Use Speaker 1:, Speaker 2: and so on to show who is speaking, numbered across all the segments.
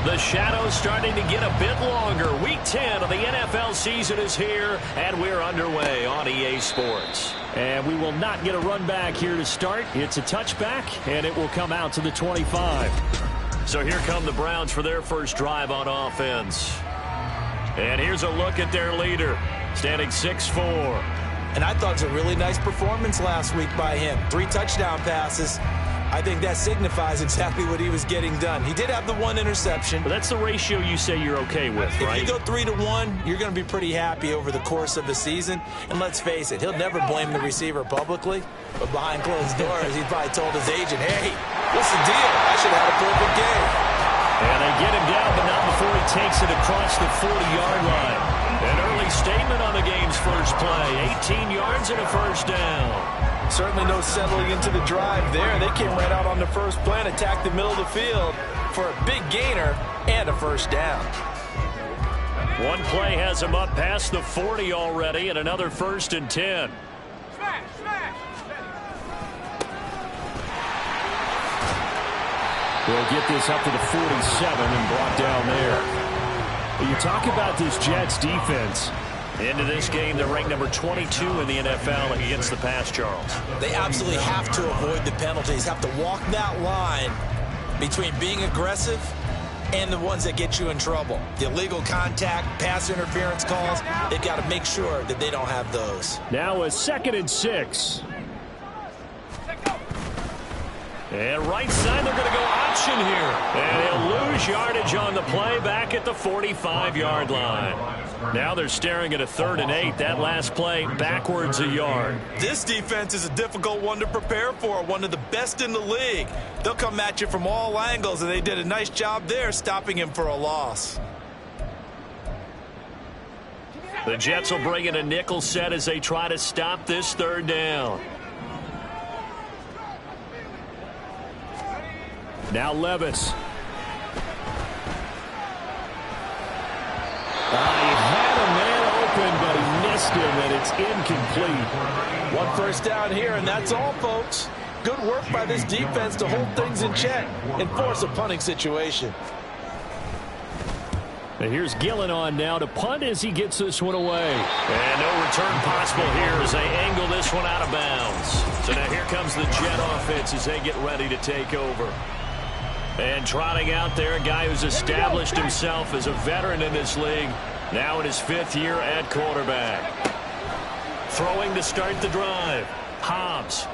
Speaker 1: The shadow's starting to get a bit longer. Week 10 of the NFL season is here, and we're underway on EA Sports.
Speaker 2: And we will not get a run back here to start. It's a touchback, and it will come out to the 25.
Speaker 1: So here come the Browns for their first drive on offense. And here's a look at their leader, standing 6'4".
Speaker 3: And I thought it was a really nice performance last week by him. 3 touchdown passes. I think that signifies exactly what he was getting done. He did have the 1 interception.
Speaker 1: But that's the ratio you say you're okay with, right?
Speaker 3: If you go 3-to-1, you're going to be pretty happy over the course of the season. And let's face it, he'll never blame the receiver publicly. But behind closed doors, he probably told his agent, hey, what's the deal? I should have had a perfect game.
Speaker 2: And they get him down, but not before he takes it across the 40-yard line.
Speaker 1: An early statement on the game's first play. 18 yards and a first down.
Speaker 3: Certainly no settling into the drive there. They came right out on the first play and attacked the middle of the field for a big gainer and a first down.
Speaker 1: One play has him up past the 40 already, and another 1st and 10.
Speaker 2: They'll get this up to the 47 and brought down there. You talk about this Jets defense.
Speaker 1: Into this game, they're ranked number 22 in the NFL against the pass, Charles.
Speaker 3: They absolutely have to avoid the penalties, have to walk that line between being aggressive and the ones that get you in trouble. The illegal contact, pass interference calls, they've got to make sure that they don't have those.
Speaker 2: Now a 2nd and 6.
Speaker 1: And right side, they're going to go option here. And he'll lose yardage on the play back at the 45-yard line. Now they're staring at a 3rd and 8. That last play backwards a yard.
Speaker 3: This defense is a difficult one to prepare for, one of the best in the league. They'll come at you from all angles, and they did a nice job there stopping him for a loss.
Speaker 1: The Jets will bring in a nickel set as they try to stop this 3rd down.
Speaker 2: Now Levis. He had a man open, but he missed him, and it's incomplete.
Speaker 3: 1 first down here, and that's all, folks. Good work by this defense to hold things in check and force a punting situation.
Speaker 2: And here's Gillen on now to punt as he gets this one away.
Speaker 1: And no return possible here as they angle this one out of bounds. So now here comes the Jet offense as they get ready to take over. And trotting out there, a guy who's established himself as a veteran in this league, now in his 5th year at quarterback. Throwing to start the drive. Hobbs.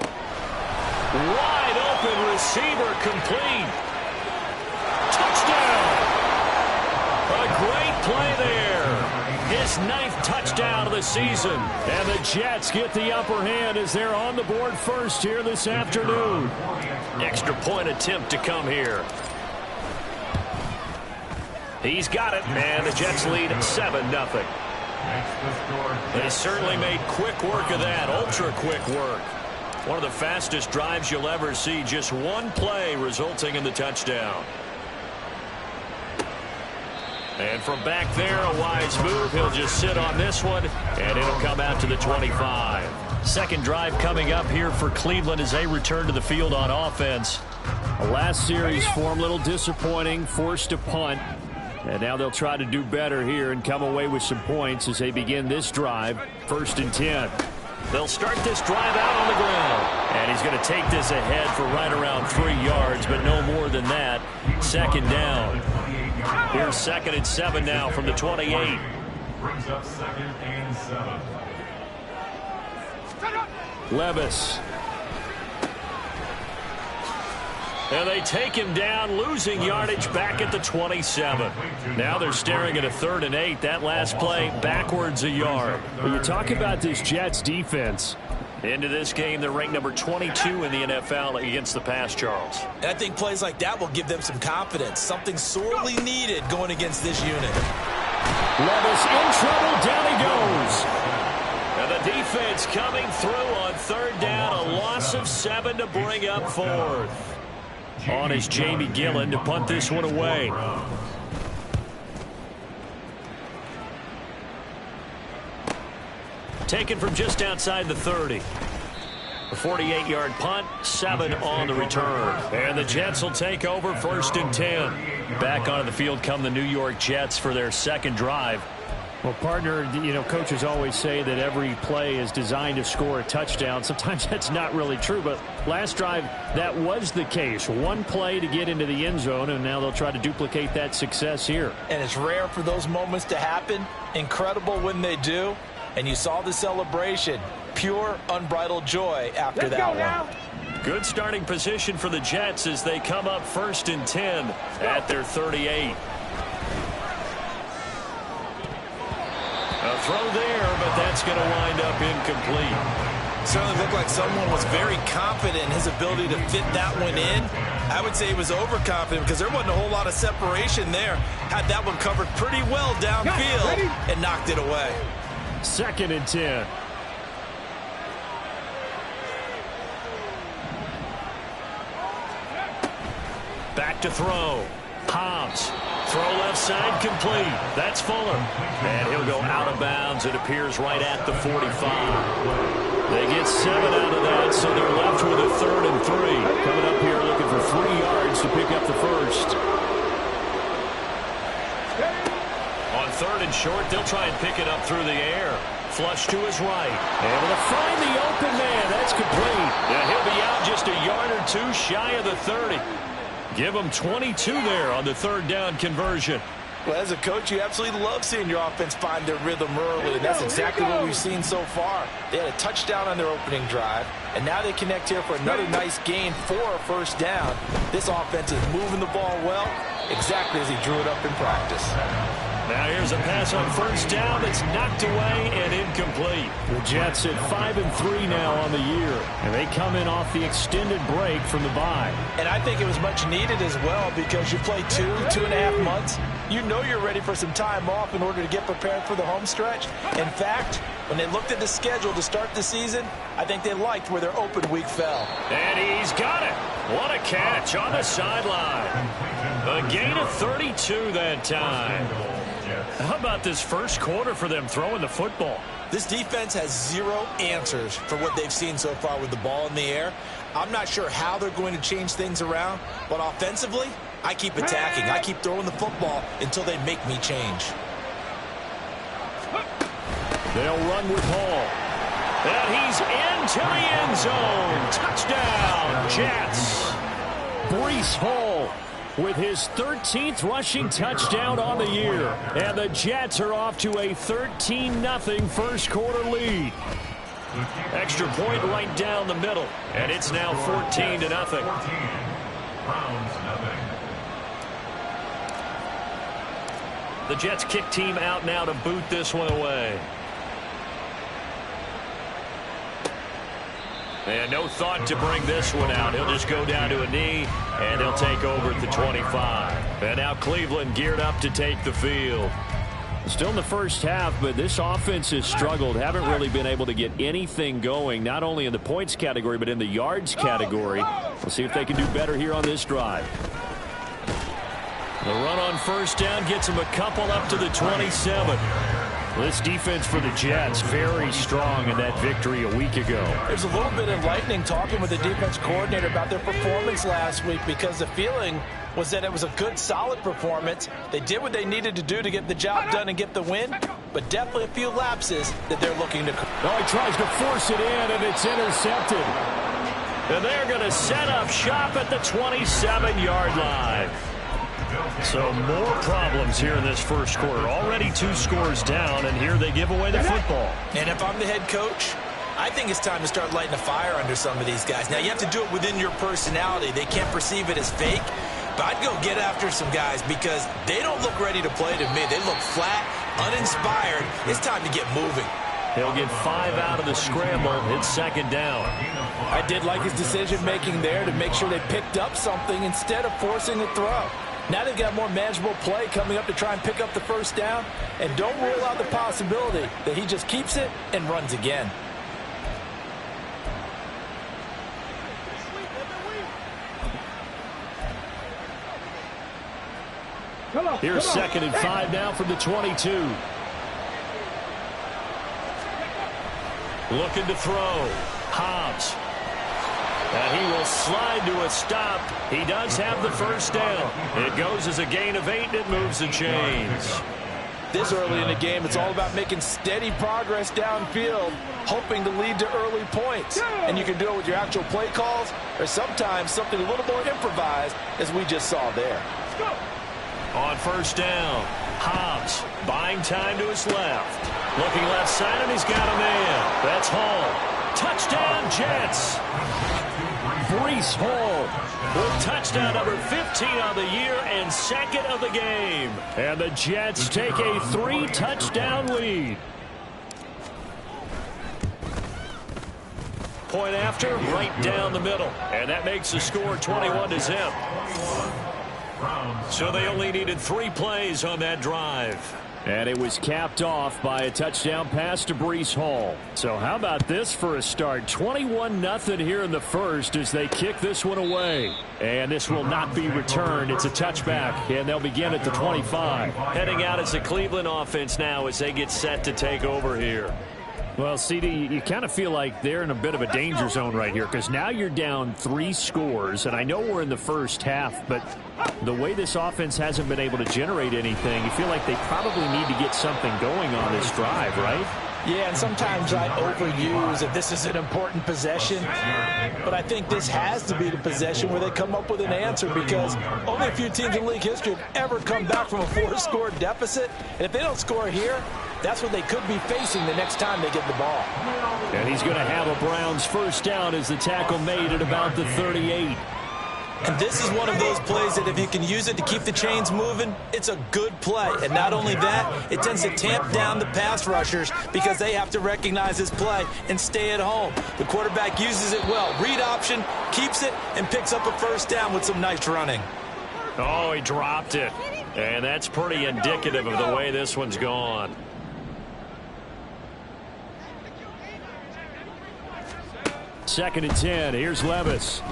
Speaker 1: Wide open receiver complete. Touchdown. A great play there. His 9th touchdown of the season.
Speaker 2: And the Jets get the upper hand as they're on the board first here this afternoon.
Speaker 1: Extra point attempt to come here. He's got it, and the Jets lead 7-0. They certainly made quick work of that, ultra-quick work. One of the fastest drives you'll ever see, just 1 play resulting in the touchdown. And from back there, a wise move. He'll just sit on this one, and it'll come out to the 25.
Speaker 2: Second drive coming up here for Cleveland as they return to the field on offense. The last series for them, a little disappointing, forced to punt. And now they'll try to do better here and come away with some points as they begin this drive. 1st and 10.
Speaker 1: They'll start this drive out on the ground.
Speaker 2: And he's going to take this ahead for right around 3 yards, but no more than that. 2nd down.
Speaker 1: Here's 2nd and 7 now from the 28.
Speaker 4: Brings up 2nd and 7.
Speaker 2: Levis.
Speaker 1: And they take him down, losing yardage back at the 27.
Speaker 2: Now they're staring at a 3rd and 8. That last play backwards a yard. When you talk about this Jets defense,
Speaker 1: into this game, they're ranked number 22 in the NFL against the pass, Charles.
Speaker 3: And I think plays like that will give them some confidence, something sorely needed going against this unit.
Speaker 2: Levis in trouble, down he goes.
Speaker 1: And the defense coming through on 3rd down, a loss of 7 to bring up 4th.
Speaker 2: On is Jamie Gillen to punt this one away.
Speaker 1: Taken from just outside the 30. A 48-yard punt, 7 on the return. And the Jets will take over 1st and 10.
Speaker 2: Back onto the field come the New York Jets for their second drive.
Speaker 1: Well, partner, you know, coaches always say that every play is designed to score a touchdown. Sometimes that's not really true, but last drive, that was the case. One play to get into the end zone, and now they'll try to duplicate that success here.
Speaker 3: And it's rare for those moments to happen. Incredible when they do. And you saw the celebration. Pure, unbridled joy after that one.
Speaker 2: Good starting position for the Jets as they come up 1st and 10 at their 38. A throw there, but that's going to wind up incomplete.
Speaker 3: Certainly looked like someone was very confident in his ability to fit that one in. I would say he was overconfident because there wasn't a whole lot of separation there. Had that one covered pretty well downfield and knocked it away.
Speaker 1: 2nd and 10.
Speaker 2: Back to throw. Hobbs. Throw left side complete. That's Fuller. And he'll go out of bounds. It appears right at the 45. They get 7 out of that, so they're left with a 3rd and 3.
Speaker 1: Coming up here looking for 3 yards to pick up the first.
Speaker 2: On 3rd and short, they'll try and pick it up through the air. Flush to his right.
Speaker 1: Able to find the open man. That's complete.
Speaker 2: Yeah, he'll be out just a yard or 2 shy of the 30. Give them 22 there on the 3rd down conversion.
Speaker 3: Well, as a coach, you absolutely love seeing your offense find their rhythm early, and that's exactly what we've seen so far. They had a touchdown on their opening drive, and now they connect here for another nice gain for a first down. This offense is moving the ball well, exactly as he drew it up in practice.
Speaker 2: Now here's a pass on 1st down that's knocked away and incomplete.
Speaker 1: The Jets at 5 and 3 now on the year, and they come in off the extended break from the bye.
Speaker 3: And I think it was much needed as well because you play 2.5 months. You know you're ready for some time off in order to get prepared for the home stretch. In fact, when they looked at the schedule to start the season, I think they liked where their open week fell.
Speaker 2: And he's got it. What a catch on the sideline. A gain of 32 that time. How about this first quarter for them throwing the football?
Speaker 3: This defense has 0 answers for what they've seen so far with the ball in the air. I'm not sure how they're going to change things around, but offensively, I keep attacking. I keep throwing the football until they make me change.
Speaker 1: They'll run with Hall.
Speaker 2: And he's into the end zone. Touchdown, Jets.
Speaker 1: Breece Hall with his 13th rushing touchdown on the year. And the Jets are off to a 13-0 first quarter lead.
Speaker 2: Extra point right down the middle. And it's now 14-0. The Jets kick team out now to boot this one away. And no thought to bring this one out. He'll just go down to a knee, and he'll take over at the 25. And now Cleveland geared up to take the field.
Speaker 1: Still in the first half, but this offense has struggled. Haven't really been able to get anything going, not only in the points category, but in the yards category. We'll see if they can do better here on this drive.
Speaker 2: The run on 1st down gets him a couple up to the 27.
Speaker 1: This defense for the Jets, very strong in that victory a week ago.
Speaker 3: There's a little bit enlightening talking with the defense coordinator about their performance last week because the feeling was that it was a good, solid performance. They did what they needed to do to get the job done and get the win, but definitely a few lapses that they're looking to.
Speaker 1: Oh, he tries to force it in, and it's intercepted.
Speaker 2: And they're going to set up shop at the 27-yard line. So more problems here in this first quarter. Already 2 scores down, and here they give away the football.
Speaker 3: And if I'm the head coach, I think it's time to start lighting a fire under some of these guys. Now, you have to do it within your personality. They can't perceive it as fake. But I'd go get after some guys because they don't look ready to play to me. They look flat, uninspired. It's time to get moving.
Speaker 2: He'll get 5 out of the scramble. It's 2nd down.
Speaker 3: I did like his decision-making there to make sure they picked up something instead of forcing a throw. Now they've got more manageable play coming up to try and pick up the first down. And don't rule out the possibility that he just keeps it and runs again.
Speaker 1: Here's 2nd and 5 now from the 22.
Speaker 2: Looking to throw. Hobbs. And he will slide to a stop. He does have the first down. It goes as a gain of 8, and it moves the chains.
Speaker 3: This early in the game, it's all about making steady progress downfield, hoping to lead to early points. And you can do it with your actual play calls, or sometimes something a little more improvised, as we just saw there.
Speaker 2: On first down, Hobbs buying time to his left. Looking left side, and he's got a man. That's Hall. Touchdown, Jets. Breece Hall with touchdown number 15 on the year and second of the game. And the Jets take a 3-touchdown lead. Point after, right down the middle. And that makes the score 21-0. So they only needed 3 plays on that drive. And it was capped off by a touchdown pass to Breece Hall. So how about this for a start? 21-0 here in the first as they kick this one away. And this will not be returned. It's a touchback, and they'll begin at the 25. Heading out as the Cleveland offense now as they get set to take over here. Well, CD, you kind of feel like they're in a bit of a danger zone right here because now you're down 3 scores, and I know we're in the first half, but the way this offense hasn't been able to generate anything, you feel like they probably need to get something going on this drive, right?
Speaker 3: Yeah, and sometimes I overuse that this is an important possession, but I think this has to be the possession where they come up with an answer because only a few teams in league history have ever come back from a 4-score deficit, and if they don't score here, that's what they could be facing the next time they get the ball.
Speaker 2: And he's going to have a Browns first down as the tackle made at about the 38.
Speaker 3: And this is one of those plays that if you can use it to keep the chains moving, it's a good play. And not only that, it tends to tamp down the pass rushers because they have to recognize this play and stay at home. The quarterback uses it well. Read option, keeps it, and picks up a first down with some nice running.
Speaker 2: Oh, he dropped it. And that's pretty indicative of the way this one's gone. Second and 10. Here's Levis.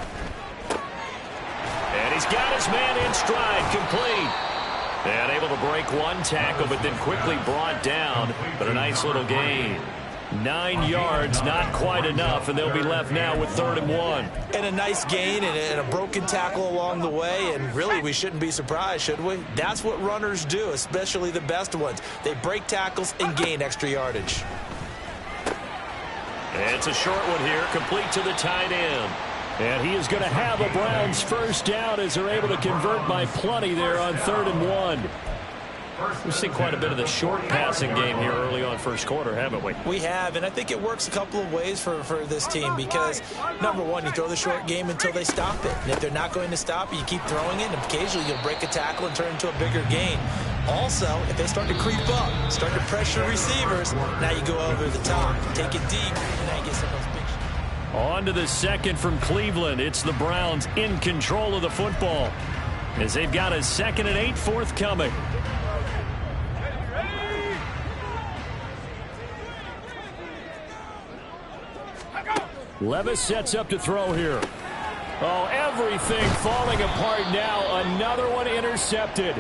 Speaker 2: And he's got his man in stride, complete. And able to break one tackle, but then quickly brought down. But a nice little gain. 9 yards, not quite enough, and they'll be left now with 3rd and 1.
Speaker 3: And a nice gain and a broken tackle along the way, and really we shouldn't be surprised, should we? That's what runners do, especially the best ones. They break tackles and gain extra yardage.
Speaker 2: It's a short one here, complete to the tight end. And he is going to have a Browns first down as they're able to convert by plenty there on 3rd and 1. We've seen quite a bit of the short passing game here early on first quarter, haven't we?
Speaker 3: We have, and I think it works a couple of ways for this team because, number one, you throw the short game until they stop it. And if they're not going to stop it, you keep throwing it, and occasionally you'll break a tackle and turn into a bigger gain. Also, if they start to creep up, start to pressure receivers, now you go over the top, take it deep, and now you get some of those big shots.
Speaker 2: On to the second from Cleveland. It's the Browns in control of the football as they've got a 2nd and 8 forthcoming. Levis sets up to throw here. Oh, everything falling apart now. Another one intercepted.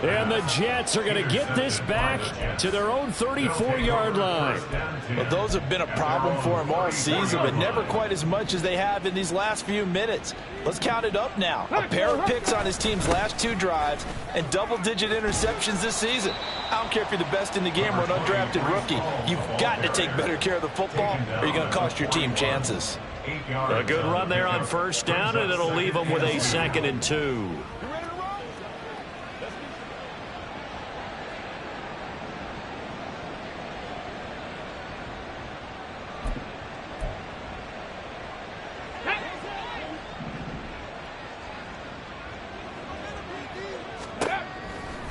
Speaker 2: And the Jets are going to get this back to their own 34-yard line.
Speaker 3: Well, those have been a problem for them all season, but never quite as much as they have in these last few minutes. Let's count it up now. A pair of picks on his team's last 2 drives and double-digit interceptions this season. I don't care if you're the best in the game or an undrafted rookie. You've got to take better care of the football or you're going to cost your team chances.
Speaker 2: A good run there on first down, and it'll leave them with a 2nd and 2.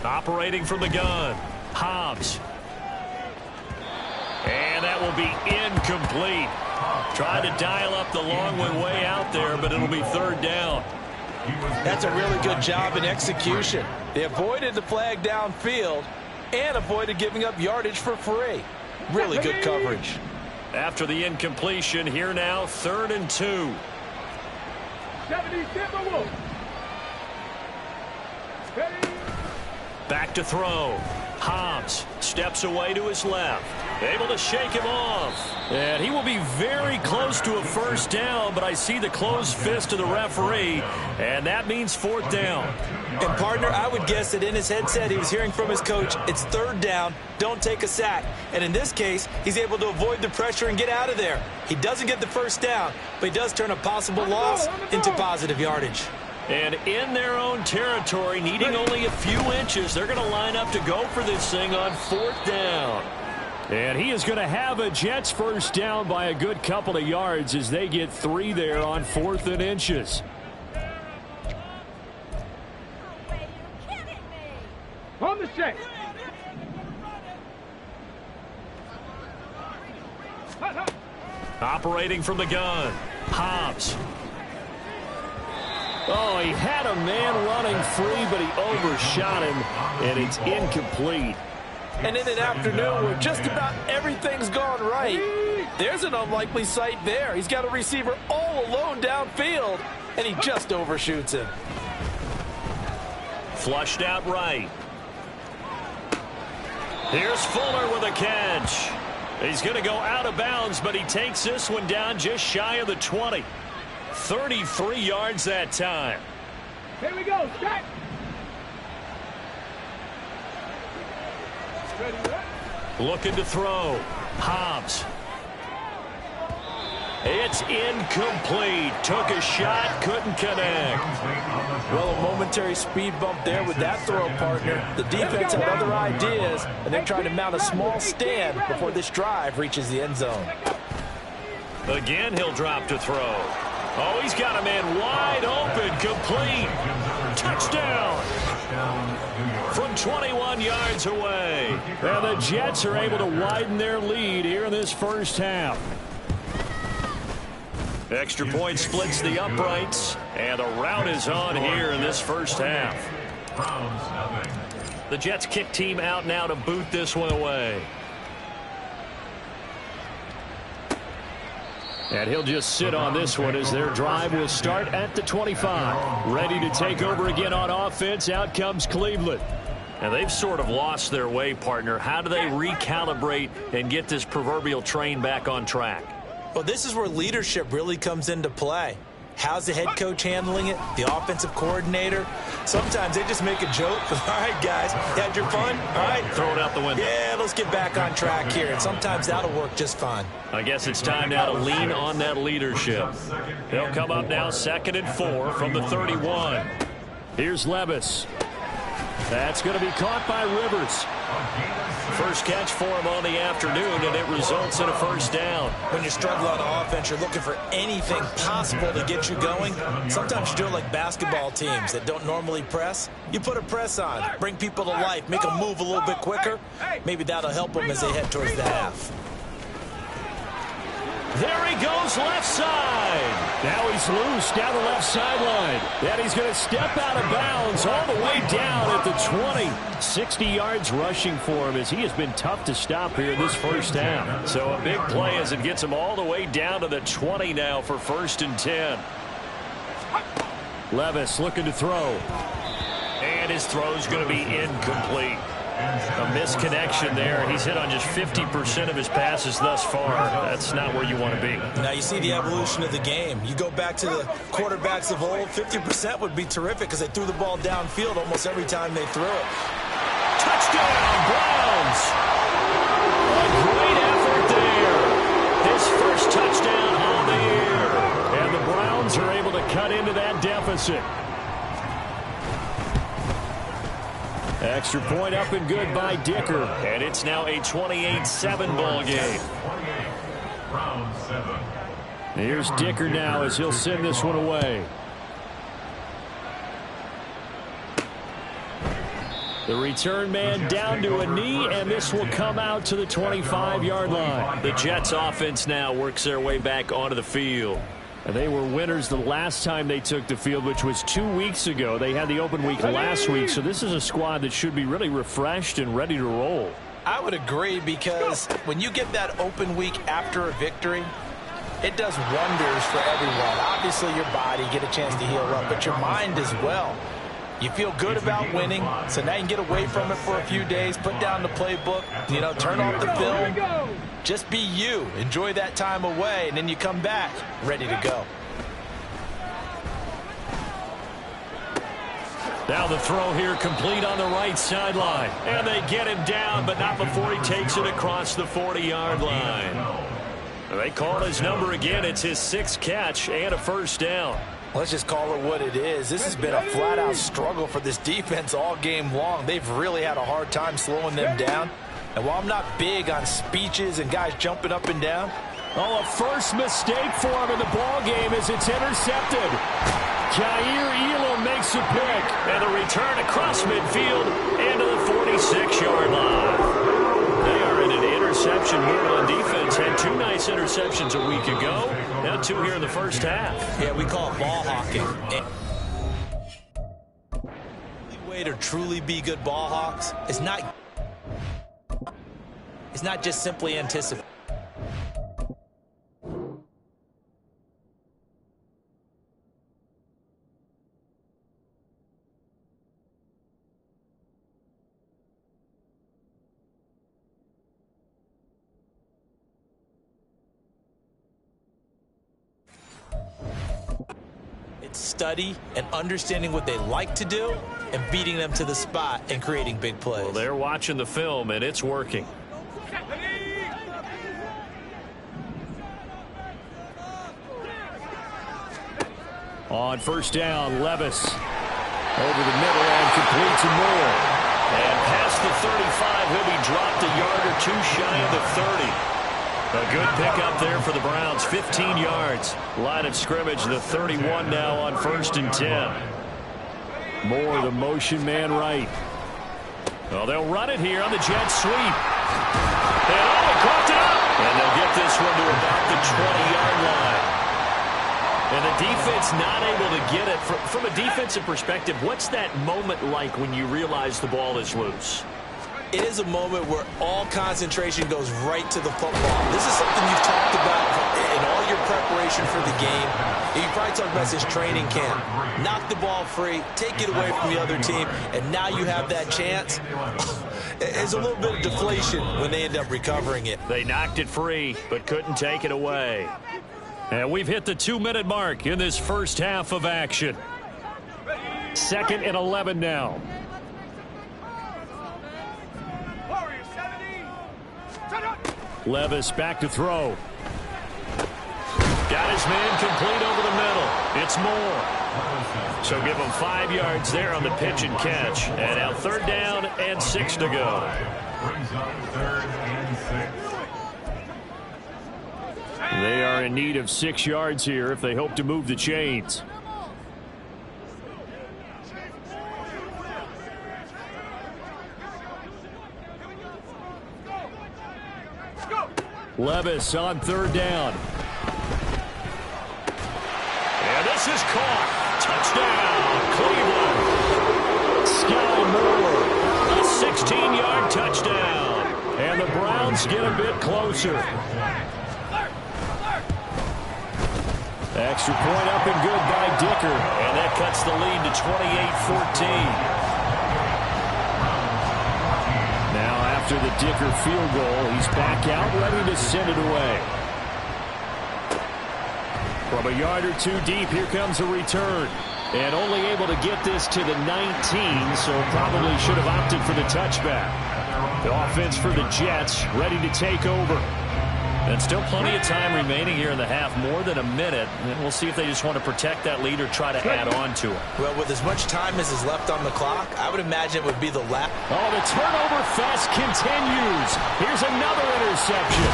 Speaker 2: Operating from the gun, Hobbs. And that will be incomplete. Tried to dial up the long one way out there, but it'll be 3rd down.
Speaker 3: That's a really good job in execution. They avoided the flag downfield and avoided giving up yardage for free. Really good coverage.
Speaker 2: After the incompletion, here now, 3rd and 2. Back to throw.
Speaker 1: Hobbs steps away to his left. Able to shake him off. And he will be very close to a first down, but I see the closed fist of the referee, and that means 4th down.
Speaker 3: And, partner, I would guess that in his headset he was hearing from his coach, it's 3rd down, don't take a sack. And in this case, he's able to avoid the pressure and get out of there. He doesn't get the first down, but he does turn a possible loss into positive yardage.
Speaker 1: And in their own territory, needing only a few inches, they're going to line up to go for this thing on 4th down.
Speaker 2: And he is going to have a Jets first down by a good couple of yards as they get 3 there on 4th and inches.
Speaker 5: On the check.
Speaker 1: Operating from the gun, Hobbs.
Speaker 2: Oh, he had a man running free, but he overshot him, and it's incomplete.
Speaker 3: And in an afternoon where just about everything's gone right, there's an unlikely sight there. He's got a receiver all alone downfield, and he just overshoots him.
Speaker 1: Flushed out right. Here's Fuller with a catch. He's going to go out of bounds, but he takes this one down just shy of the 20. 33 yards that time.
Speaker 5: Here we go. Stack.
Speaker 1: Looking to throw. Hobbs. It's incomplete. Took a shot, couldn't connect.
Speaker 3: Well, a momentary speed bump there with that throw, partner. The defense had other ideas, and they're trying to mount a small stand before this drive reaches the end zone.
Speaker 1: Again, he'll drop to throw. Oh, he's got a man wide open, complete. Touchdown. From 21 yards away.
Speaker 2: And the Jets are able to widen their lead here in this first half.
Speaker 1: Extra point splits the uprights, and a rout is on here in this first half. The Jets kick team out now to boot this one away.
Speaker 2: And he'll just sit on this one as their drive will start at the 25. Ready to take over again on offense. Out comes Cleveland.
Speaker 1: And they've sort of lost their way, partner. How do they recalibrate and get this proverbial train back on track?
Speaker 3: Well, this is where leadership really comes into play. How's the head coach handling it? The offensive coordinator? Sometimes they just make a joke. All right, guys, you had your fun? All right.
Speaker 1: Throw it out the window.
Speaker 3: Yeah, let's get back on track here. And sometimes that'll work just fine.
Speaker 1: I guess it's time now to lean on that leadership. They'll come up now 2nd and 4 from the 31.
Speaker 2: Here's Levis. That's going to be caught by Rivers.
Speaker 1: First catch for him on the afternoon, and it results in a first down.
Speaker 3: When you struggle on offense, you're looking for anything possible to get you going. Sometimes you do it like basketball teams that don't normally press. You put a press on, bring people to life, make them move a little bit quicker. Maybe that'll help them as they head towards the half.
Speaker 1: There he goes, left side.
Speaker 2: Now he's loose down the left sideline. And he's going to step out of bounds all the way down at the 20. 60 yards rushing for him as he has been tough to stop here in this first half.
Speaker 1: So a big play as it gets him all the way down to the 20 now for 1st and 10.
Speaker 2: Levis looking to throw.
Speaker 1: And his throw's going to be incomplete. A misconnection there. He's hit on just 50% of his passes thus far. That's not where you want to be.
Speaker 3: Now you see the evolution of the game. You go back to the quarterbacks of old, 50% would be terrific because they threw the ball downfield almost every time they threw it.
Speaker 1: Touchdown, Browns! A great effort there. His first touchdown on the year.
Speaker 2: And the Browns are able to cut into that deficit. Extra point up and good by Dicker.
Speaker 1: And it's now a 28-7 ball game.
Speaker 2: Here's Dicker now as he'll send this one away. The return man down to a knee, and this will come out to the 25-yard line.
Speaker 1: The Jets offense now works their way back onto the field.
Speaker 2: And they were winners the last time they took the field, which was 2 weeks ago. They had the open week last week, so this is a squad that should be really refreshed and ready to roll.
Speaker 3: I would agree because when you get that open week after a victory, it does wonders for everyone. Obviously, your body, get a chance to heal up, but your mind as well. You feel good about winning, so now you can get away from it for a few days, put down the playbook, you know, turn off the film. Just be you. Enjoy that time away, and then you come back ready to go.
Speaker 2: Now the throw here complete on the right sideline. And they get him down, but not before he takes it across the 40-yard line. They call his number again. It's his 6th catch and a first down.
Speaker 3: Let's just call it what it is. This has been a flat-out struggle for this defense all game long. They've really had a hard time slowing them down. And while I'm not big on speeches and guys jumping up and down.
Speaker 2: Oh, a first mistake for him in the ball game as it's intercepted. Jair Elam makes a pick, and a return across midfield into the 46-yard line. They are in an interception mood on defense. Had 2 nice interceptions a week ago. Now 2 here in the first half.
Speaker 3: Yeah, we call it ball hawking. The only way to truly be good ball hawks is not just simply anticipate. Study and understanding what they like to do and beating them to the spot and creating big plays.
Speaker 2: Well, they're watching the film, and it's working. On first down, Levis over the middle and complete to Moore. And past the 35, he'll be dropped a yard or 2 shy of the 30. A good pickup there for the Browns, 15 yards. Line of scrimmage, the 31 now on 1st and 10. Moore, the motion man right. Well, they'll run it here on the jet sweep. And they caught it up. And they'll get this one to about the 20-yard line. And the defense not able to get it. From a defensive perspective, what's that moment like when you realize the ball is loose?
Speaker 3: It is a moment where all concentration goes right to the football. This is something you've talked about in all your preparation for the game. You probably talked about this training camp. Knock the ball free, take it away from the other team, and now you have that chance. It's a little bit of deflation when they end up recovering it.
Speaker 2: They knocked it free, but couldn't take it away. And we've hit the 2-minute mark in this first half of action. 2nd and 11 now. Levis back to throw. Got his man complete over the middle. It's Moore. So give him 5 yards there on the pitch and catch. And now 3rd down and 6 to go.
Speaker 4: Brings up 3rd and 6.
Speaker 2: They are in need of 6 yards here if they hope to move the chains. Levis on 3rd down. And this is caught. Touchdown, Cleveland. Sky Moore, a 16-yard touchdown. And the Browns get a bit closer. Extra point up and good by Dicker. And that cuts the lead to 28-14. After the Dicker field goal, he's back out, ready to send it away. From a yard or 2 deep, here comes a return. And only able to get this to the 19, so probably should have opted for the touchback. The offense for the Jets ready to take over. And still plenty of time remaining here in the half, more than a minute. And we'll see if they just want to protect that lead or try to add on to it.
Speaker 3: Well, with as much time as is left on the clock, I would imagine it would be the last.
Speaker 2: Oh, the turnover fest continues. Here's another interception.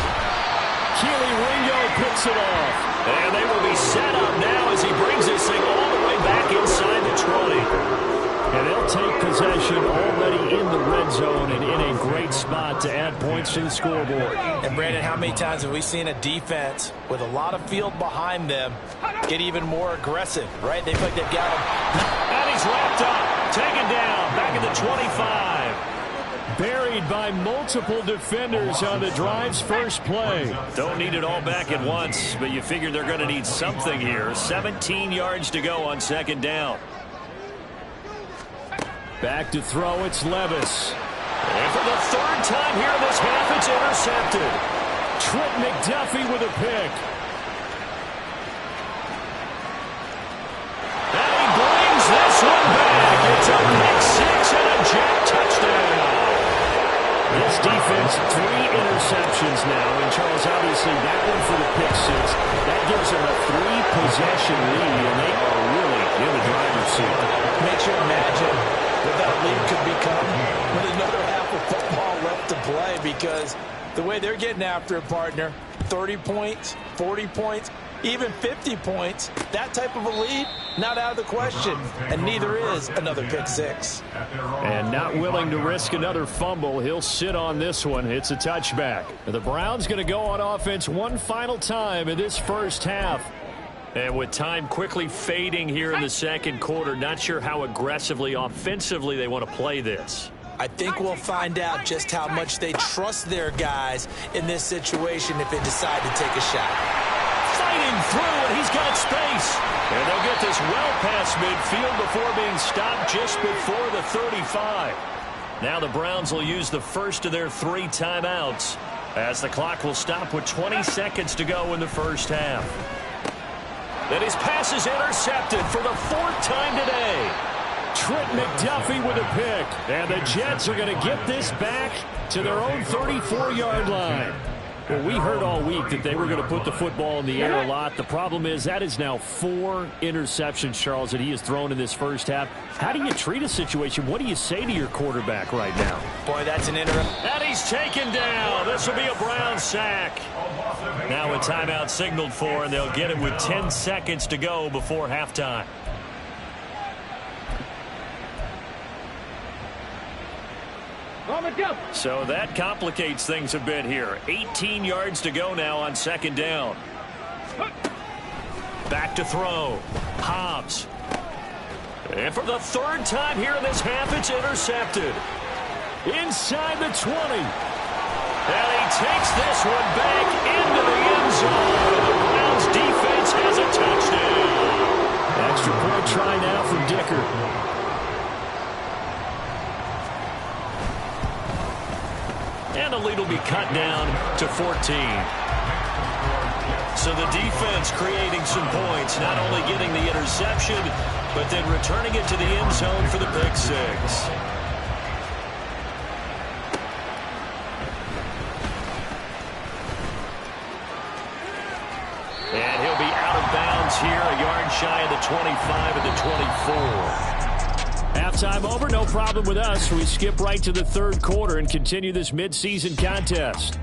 Speaker 2: Keely Ringo picks it off. And they will be set up now as he brings this thing all the way back inside the 20. And they'll take possession already in the red zone and in a great spot to add points to the scoreboard.
Speaker 3: And, Brandon, how many times have we seen a defense with a lot of field behind them get even more aggressive, right? They feel like they've got him.
Speaker 2: And he's wrapped up, taken down, back at the 25. Buried by multiple defenders on the drive's first play. Don't need it all back at once, but you figure they're going to need something here. 17 yards to go on 2nd down. Back to throw, it's Levis. And for the third time here in this half, it's intercepted. Trent McDuffie with a pick. And he brings this one back. It's a pick six and a Jet touchdown. This defense, 3 interceptions now. And Charles, obviously that one for the pick six. That gives them a 3-possession lead, and they are really in the driver's seat.
Speaker 3: Makes you imagine what that lead could become with another half of football left to play, because the way they're getting after it, partner, 30 points, 40 points, even 50 points, that type of a lead, not out of the question. And neither is another pick six.
Speaker 2: And not willing to risk another fumble. He'll sit on this one. It's a touchback. The Browns going to go on offense one final time in this first half. And with time quickly fading here in the second quarter, not sure how aggressively, offensively they want to play this.
Speaker 3: I think we'll find out just how much they trust their guys in this situation if they decide to take a shot.
Speaker 2: Fighting through, and he's got space. And they'll get this well past midfield before being stopped just before the 35. Now the Browns will use the first of their 3 timeouts as the clock will stop with 20 seconds to go in the first half. And his pass is intercepted for the 4th time today. Trent McDuffie with a pick. And the Jets are going to get this back to their own 34-yard line. Well, we heard all week that they were going to put the football in the air a lot. The problem is that is now 4 interceptions, Charles, that he has thrown in this first half. How do you treat a situation? What do you say to your quarterback right now?
Speaker 3: Boy, that's an interesting.
Speaker 2: And he's taken down. This will be a Brown sack. Now a timeout signaled for, and they'll get it with 10 seconds to go before halftime. So that complicates things a bit here. 18 yards to go now on second down. Back to throw. Hobbs. And for the 3rd time here in this half, it's intercepted. Inside the 20. And he takes this one back into the end zone. The Browns defense has a touchdown. Extra point try now from Dicker. And the lead will be cut down to 14. So the defense creating some points, not only getting the interception, but then returning it to the end zone for the pick six. And he'll be out of bounds here, a yard shy of the 25 and the 24. Halftime over, no problem with us. We skip right to the 3rd quarter and continue this midseason contest.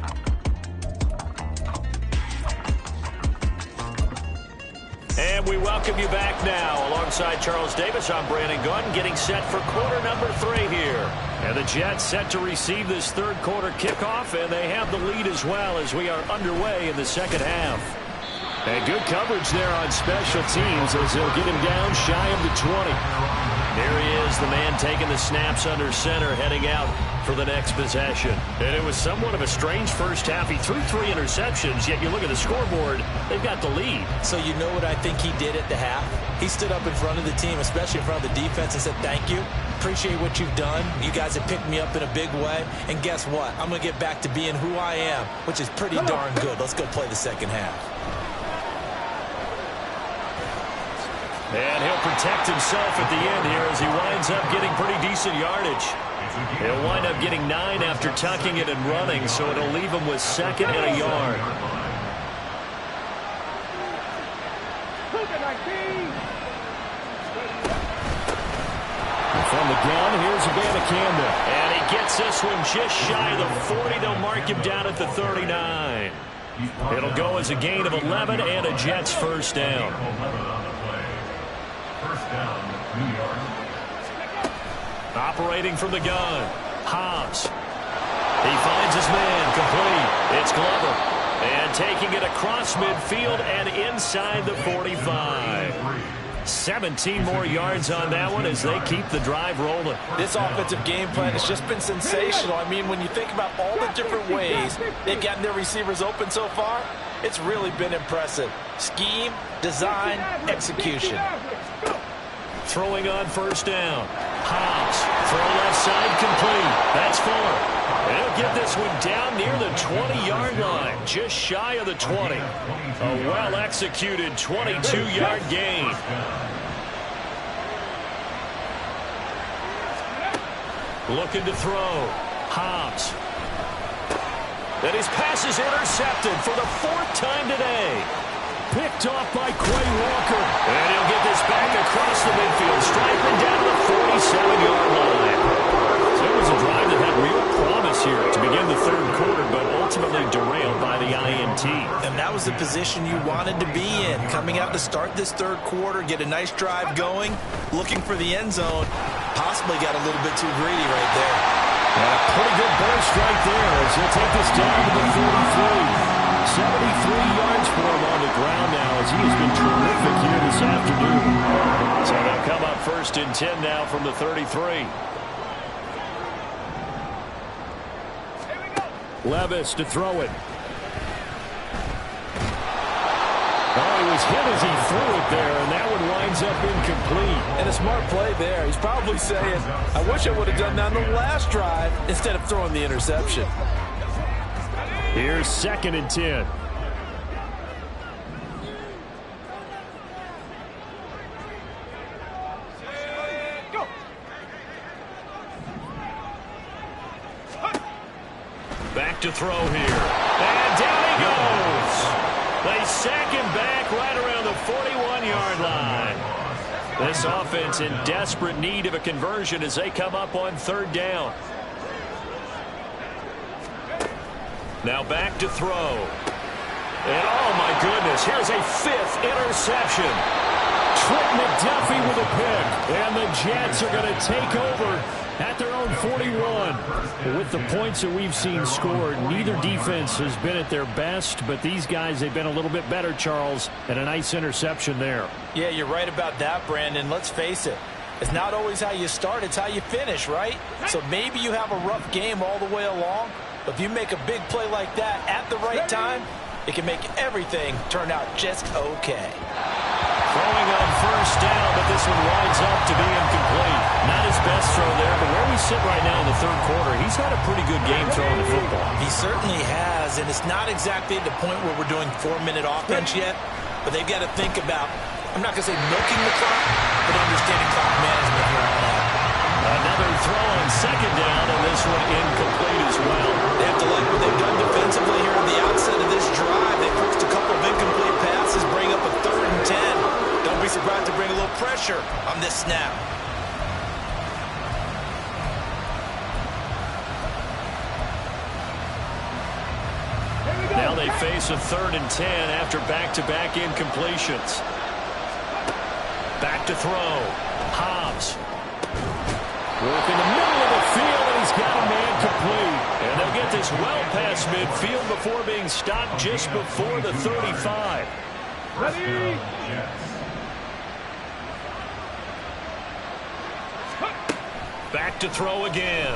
Speaker 2: And we welcome you back now. Alongside Charles Davis, I'm Brandon Gunn, getting set for quarter number 3 here. And the Jets set to receive this 3rd quarter kickoff, and they have the lead as well as we are underway in the second half. And good coverage there on special teams as they'll get him down shy of the 20. There he is, the man taking the snaps under center, heading out for the next possession. And it was somewhat of a strange first half. He threw 3 interceptions, yet you look at the scoreboard, they've got the lead.
Speaker 3: So you know what I think he did at the half? He stood up in front of the team, especially in front of the defense, and said, thank you. Appreciate what you've done. You guys have picked me up in a big way. And guess what? I'm going to get back to being who I am, which is pretty darn good. Let's go play the second half.
Speaker 2: And he'll protect himself at the end here as he winds up getting pretty decent yardage. He'll wind up getting 9 after tucking it and running, so it'll leave him with 2nd and a yard. From the gun, here's Abanikanda. And he gets this one just shy of the 40. They'll mark him down at the 39. It'll go as a gain of 11 and a Jets first down. Operating from the gun, Hobbs. He finds his man, complete. It's Glover. And taking it across midfield and inside the 45. 17 more yards on that one as they keep the drive rolling.
Speaker 3: This offensive game plan has just been sensational. I mean, when you think about all the different ways they've gotten their receivers open so far, it's really been impressive. Scheme, design, execution.
Speaker 2: Throwing on first down. Hobbs, throw left side, complete. That's Fuller. And he'll get this one down near the 20-yard line, just shy of the 20. A well-executed 22-yard gain. Looking to throw. Hobbs. And his pass is intercepted for the 4th time today. Picked off by Quay Walker. And he'll get this back across the midfield, striping down to the 47-yard line. So it was a drive that had real promise here to begin the 3rd quarter, but ultimately derailed by the INT.
Speaker 3: And that was the position you wanted to be in. Coming out to start this 3rd quarter, get a nice drive going, looking for the end zone. Possibly got a little bit too greedy right there.
Speaker 2: And a pretty good burst right there as he'll take this down to the 43. 73 yards for him on the ground now as he has been terrific here this afternoon. So they'll come up 1st and 10 now from the 33. Levis to throw it. Oh, he was hit as he threw it there, and that one winds up incomplete.
Speaker 6: And a smart play there. He's probably saying, I wish I would have done that on the last drive instead of throwing the interception.
Speaker 2: Here's 2nd and 10. Back to throw here. And down he goes. They sack him back right around the 41-yard line. This offense in desperate need of a conversion as they come up on 3rd down. Now back to throw. And oh my goodness, here's a 5th interception. Trent McDuffie with a pick. And the Jets are going to take over at their own 41. With the points that we've seen scored, neither defense has been at their best, but these guys, they've been a little bit better, Charles, and a nice interception there.
Speaker 3: Yeah, you're right about that, Brandon. Let's face it. It's not always how you start, it's how you finish, right? So maybe you have a rough game all the way along, but if you make a big play like that at the right time, it can make everything turn out just okay.
Speaker 2: Throwing on first down, but this one winds up to be incomplete. Not his best throw there, but where we sit right now in the 3rd quarter, he's had a pretty good game throwing the football.
Speaker 3: He certainly has, and it's not exactly at the point where we're doing 4-minute offense yet, but they've got to think about, I'm not going to say milking the clock, but understanding clock management here on out.
Speaker 2: Another throw on 2nd down, and this one incomplete as well.
Speaker 3: They have to like what they've done defensively here at the outset of this drive. They forced a couple of incomplete passes, bring up a 3rd and 10. Don't be surprised to bring a little pressure on this snap.
Speaker 2: Now they face a 3rd and 10 after back-to-back incompletions. Back to throw. Hobbs. Work in the middle of the field, and he's got a man complete. And they'll get this well past midfield before being stopped just before the 35.
Speaker 5: Ready?
Speaker 2: Back to throw again.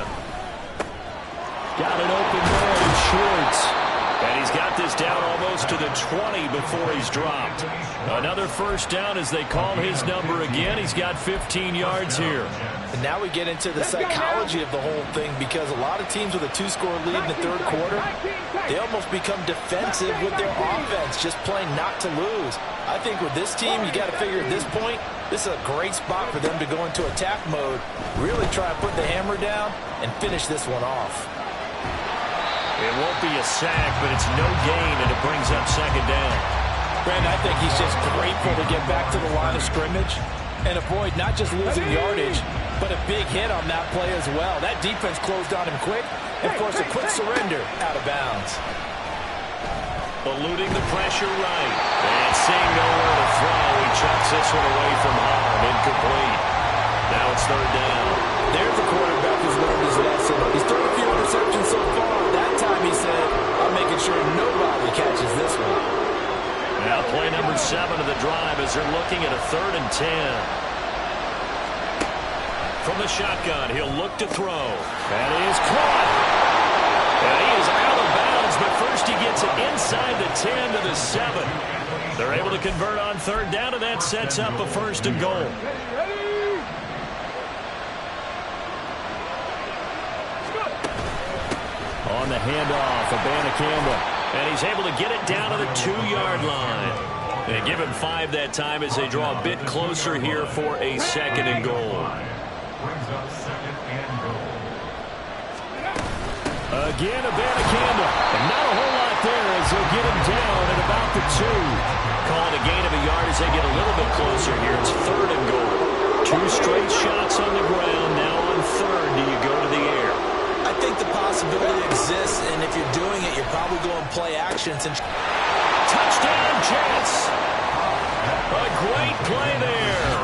Speaker 2: Got it open there in Schwartz. And he's got this down almost to the 20 before he's dropped. Another first down as they call his number again. He's got 15 yards here.
Speaker 3: And now we get into the psychology of the whole thing, because a lot of teams with a 2-score lead in the 3rd quarter, they almost become defensive with their offense, just playing not to lose. I think with this team, you got to figure at this point, this is a great spot for them to go into attack mode, really try to put the hammer down and finish this one off.
Speaker 2: It won't be a sack, but it's no gain, and it brings up 2nd down.
Speaker 6: Brandon, I think he's just grateful to get back to the line of scrimmage and avoid not just losing yardage, but a big hit on that play as well. That defense closed on him quick and forced a quick surrender out of bounds.
Speaker 2: Eluding the pressure right. And seeing nowhere to throw, he chucks this one away from home. Incomplete. Now it's 3rd down.
Speaker 6: There's a quarterback who's learned his lesson. He's thrown a few interceptions so far. That time he said, I'm making sure nobody catches this one.
Speaker 2: Now play number 7 of the drive as they're looking at a 3rd and 10. From the shotgun, he'll look to throw. And he is caught. And he is out of bounds, but first he gets it inside the 10 to the 7. They're able to convert on 3rd down, and that sets up a 1st and goal.
Speaker 5: Ready?
Speaker 2: on the handoff of Campbell.
Speaker 1: And he's able to get it down to the 2-yard line. They give him 5 that time as they draw a bit closer here for a 2nd and goal.
Speaker 2: Again, Campbell. And not a whole lot there as they'll get him down at about the 2.
Speaker 1: Calling a gain of a yard as they get a little bit closer here. It's 3rd and goal. 2 straight shots on the ground. Now on 3rd, do you go to the air?
Speaker 3: I think the possibility exists, and if you're doing it, you're probably going to play actions. And
Speaker 1: touchdown, Jets! A great play there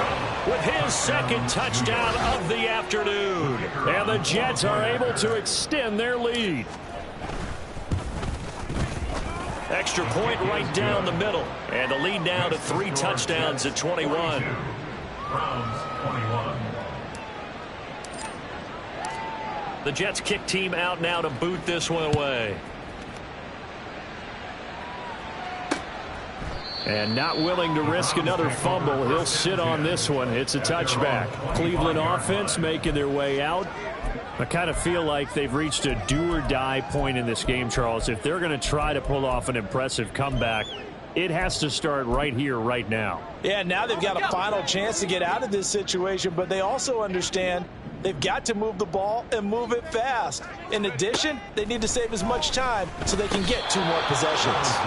Speaker 1: with his 2nd touchdown of the afternoon.
Speaker 2: And the Jets are able to extend their lead.
Speaker 1: Extra point right down the middle. And the lead now to 3 touchdowns at 21. The Jets kick team out now to boot this one away.
Speaker 2: And not willing to risk another fumble. He'll sit on this one. It's a touchback. Cleveland offense making their way out. I kind of feel like they've reached a do-or-die point in this game, Charles. If they're going to try to pull off an impressive comeback, it has to start right here, right now.
Speaker 6: Yeah, now they've got a final chance to get out of this situation, but they also understand they've got to move the ball and move it fast. In addition, they need to save as much time so they can get 2 more possessions.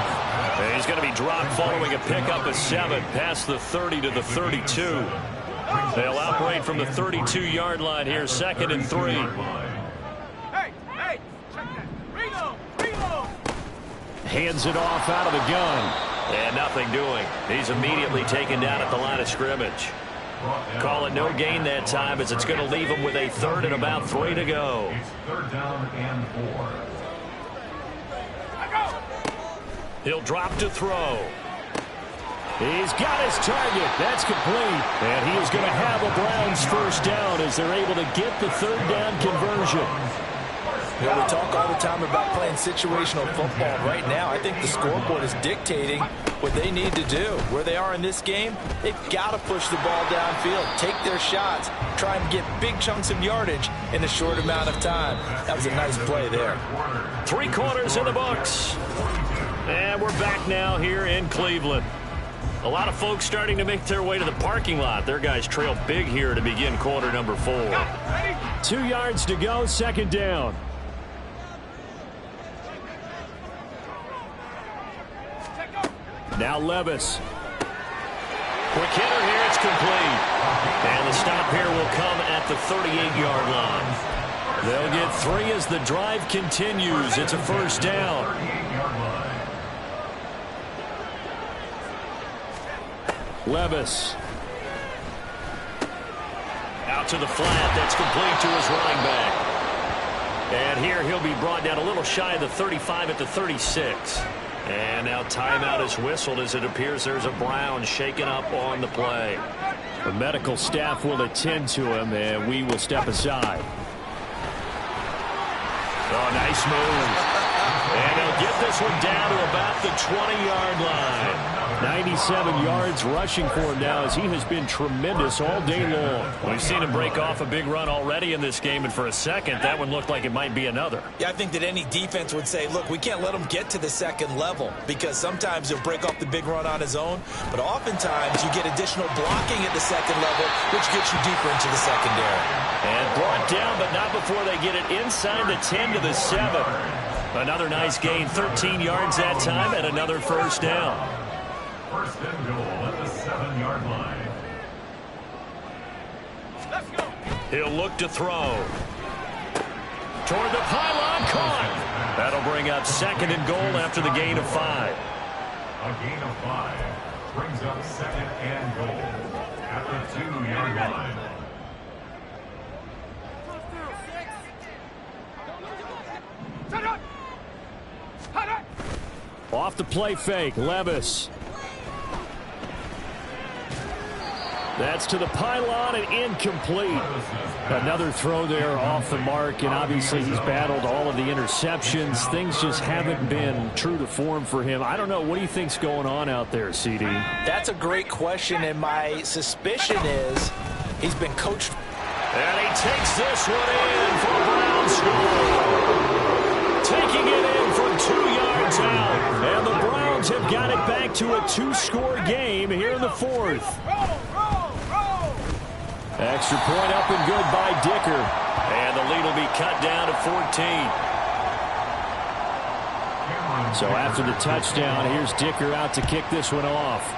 Speaker 1: And he's going to be dropped following a pickup of 7 past the 30 to the 32. They'll operate from the 32-yard line here, 2nd and 3.
Speaker 5: Hey, check that. Reload.
Speaker 2: Hands it off out of the gun.
Speaker 1: And nothing doing. He's immediately taken down at the line of scrimmage. Call it no gain that time as it's going to leave him with a 3rd and about 3 to go.
Speaker 4: It's 3rd down and 4.
Speaker 1: He'll drop to throw.
Speaker 2: He's got his target. That's complete. And he is going to have a Browns 1st down as they're able to get the 3rd down conversion.
Speaker 6: You know, we talk all the time about playing situational football. Right now, I think the scoreboard is dictating what they need to do. Where they are in this game, they've got to push the ball downfield, take their shots, try and get big chunks of yardage in a short amount of time. That was a nice play there.
Speaker 1: 3 quarters in the books. And we're back now here in Cleveland. A lot of folks starting to make their way to the parking lot. Their guys trail big here to begin quarter number 4.
Speaker 2: 2 yards to go, 2nd down. Now Levis.
Speaker 1: Quick hitter here, it's complete. And the stop here will come at the 38-yard line.
Speaker 2: They'll get 3 as the drive continues. It's a 1st down. Levis.
Speaker 1: Out to the flat. That's complete to his running back. And here he'll be brought down a little shy of the 35 at the 36. And now timeout is whistled as it appears there's a Brown shaken up on the play.
Speaker 2: The medical staff will attend to him, and we will step aside.
Speaker 1: Oh, nice move. And they'll get this one down to about the 20-yard line.
Speaker 2: 97 yards rushing for him now as he has been tremendous all day long.
Speaker 1: We've seen him break off a big run already in this game, and for a second, that one looked like it might be another.
Speaker 3: Yeah, I think that any defense would say, look, we can't let him get to the 2nd level because sometimes he'll break off the big run on his own, but oftentimes you get additional blocking at the 2nd level, which gets you deeper into the secondary.
Speaker 1: And brought down, but not before they get it inside the 10 to the 7. Another nice gain, 13 yards that time, and another 1st down.
Speaker 4: 1st and goal at the 7-yard line.
Speaker 5: Let's go.
Speaker 1: He'll look to throw. Toward the pylon, caught. That'll bring up 2nd and goal after the gain of 5.
Speaker 4: A gain of 5 brings up 2nd and goal at the 2-yard line.
Speaker 2: Off the play fake, Levis. That's to the pylon and incomplete. Another throw there off the mark, and obviously he's battled all of the interceptions. Things just haven't been true to form for him. I don't know. What do you think's going on out there, CD?
Speaker 6: That's a great question, and my suspicion is he's been coached.
Speaker 1: And he takes this one in for a Brown score.
Speaker 2: taking it in from 2 yards out. And the Browns have got it back to a 2-score game here in the fourth. Extra point up and good by Dicker. And the lead will be cut down to 14. So after the touchdown, here's Dicker out to kick this one off.